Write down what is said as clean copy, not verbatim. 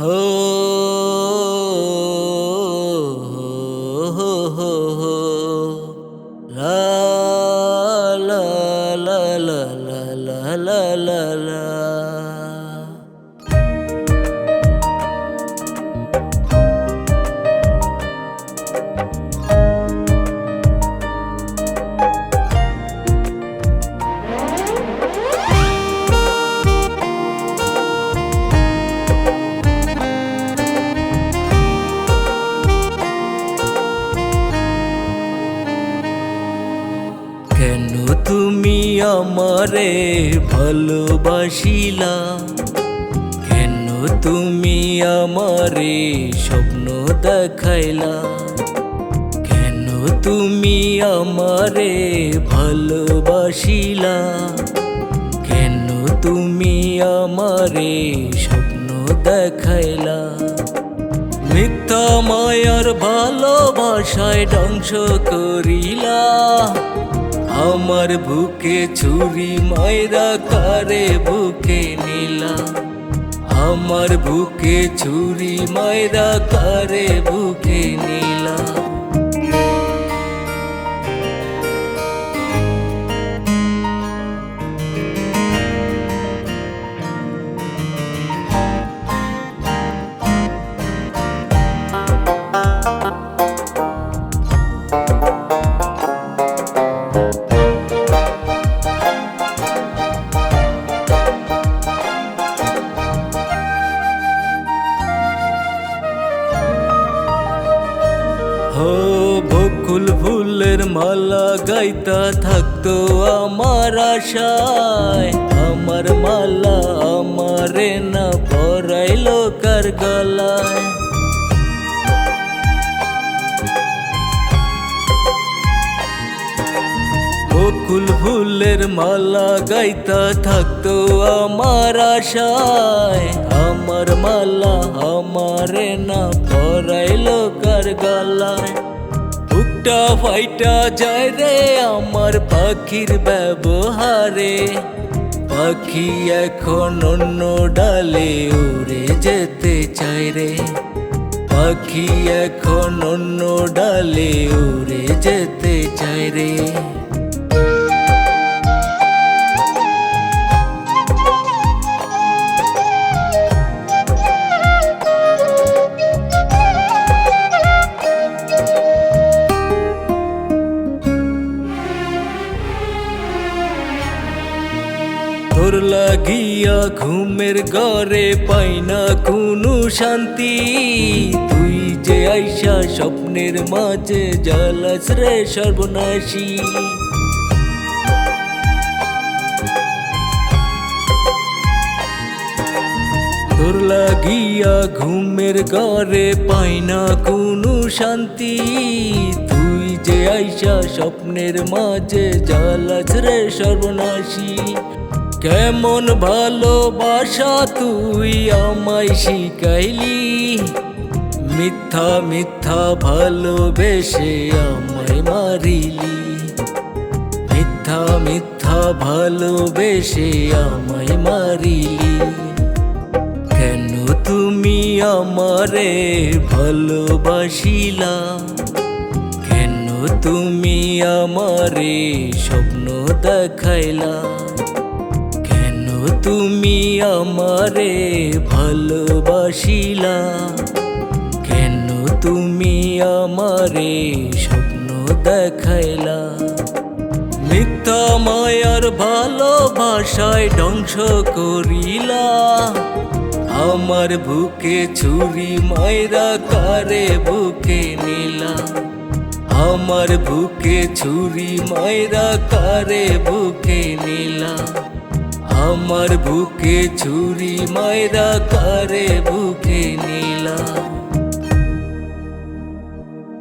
হো হো হো হো লা লা লা লা লা লা লা লা লা। কেন তুমি আমারে ভালোবাসিলা, কেন তুমি আমারে স্বপ্ন দেখাইলা, কেন তুমি আমারে ভালোবাসিলা, কেন তুমি আমারে স্বপ্ন দেখাইলা। মিথ্যা মায়ার ভালোবাসায় ধ্বংস করিলা, আমার বুকে ছুরি মাইরা কারে বুকে নিলা, আমার বুকে ছুরি মাইরা কারে বুকে নিলা। হো বকুল ফুলের মালা গাইতা থাকতো আমার আশায়, আমার মালা আমারে না পরাইলো কার গলায়। বকুল ফুলের মালা গাইতা থাকতো আমার আশায়, আমার মালা আমারে না পরাইলো কার গলায়। বুকটা ফাইটা যায় রে আমার পাখির ব্যবহারে, পাখি এখন অন্য ডালে উড়ে যেতে চায় রে, পাখি এখন অন্য ডালে উড়ে যেতে চায় রে। তোর লাগিয়া ঘুমের ঘরে পাই না কোনো শান্তি, তুই যে আইসা স্বপ্নের মাঝে জ্বালাস রে সর্বনাশী। তোর লাগিয়া ঘুমের ঘরে পাই না কোনো শান্তি, তুই যে আইসা স্বপ্নের মাঝে জ্বালাস রে সর্বনাশী। কেমন ভালোবাসা তুই আমায় শিখাইলি, মিথ্যা মিথ্যা ভালোবেসে আমায় মারিলি, মিথ্যা মিথ্যা ভালোবেসে আমায় মারিলি। কেন তুমি আমারে ভালোবাসিলা, কেন তুমি আমারে স্বপ্ন দেখাইলা, তুমি আমারে ভালোবাসিলা, কেন তুমি আমারে স্বপ্ন দেখাইলা। মিথ্যা মায়ার ভালোবাসায় ধ্বংস করিলা, আমার বুকে ছুরি মাইরা কারে বুকে নিলা, আমার বুকে ছুরি মাইরা কারে বুকে নিলা, আমার বুকে ছুরি মাইরা কারে বুকে নিলা।